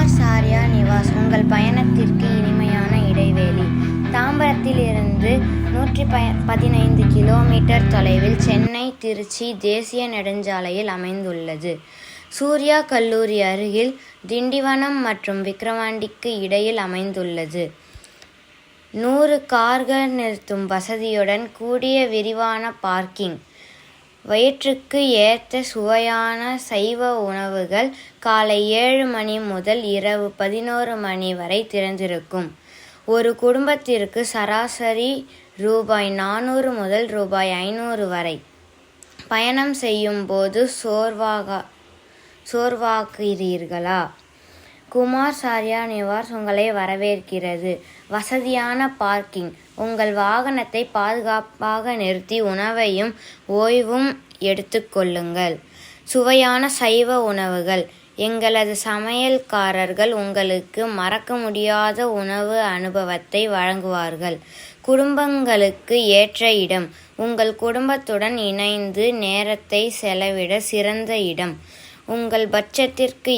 குமார் சார்யா நிவாஸ் உங்கள் பயணத்திற்கு இனிமையான இடைவேளை. தாம்பரத்தில் இருந்து 115 கிலோமீட்டர் தொலைவில் சென்னை திருச்சி தேசிய நெடுஞ்சாலையில் அமைந்துள்ளது. சூர்யா கல்லூரி அருகில் திண்டிவனம் மற்றும் விக்கிரவாண்டிக்கு இடையில் அமைந்துள்ளது. 100 கார்கள் நிறுத்தும் வசதியுடன் கூடிய விரிவான பார்க்கிங். வயிற்றுக்கு ஏற்ற சுவையான சைவ உணவுகள் காலை 7 மணி முதல் இரவு 11 மணி வரை திறந்திருக்கும். ஒரு குடும்பத்திற்கு சராசரி ரூபாய் 400 முதல் ரூபாய் 500 வரை. பயணம் செய்யும் போது சோர்வாகிறீர்களா? குமார் சார்யா நிவாஸ் உங்களை வரவேற்கிறது. வசதியான பார்க்கிங். உங்கள் வாகனத்தை பாதுகாப்பாக நிறுத்தி உணவையும் ஓய்வும் எடுத்துக்கொள்ளுங்கள். சுவையான சைவ உணவுகள். எங்களது சமையல்காரர்கள் உங்களுக்கு மறக்க முடியாத உணவு அனுபவத்தை வழங்குவார்கள். குடும்பங்களுக்கு ஏற்ற இடம். உங்கள் குடும்பத்துடன் இணைந்து நேரத்தை செலவிட சிறந்த இடம். உங்கள் பட்ஜெட்டிற்கு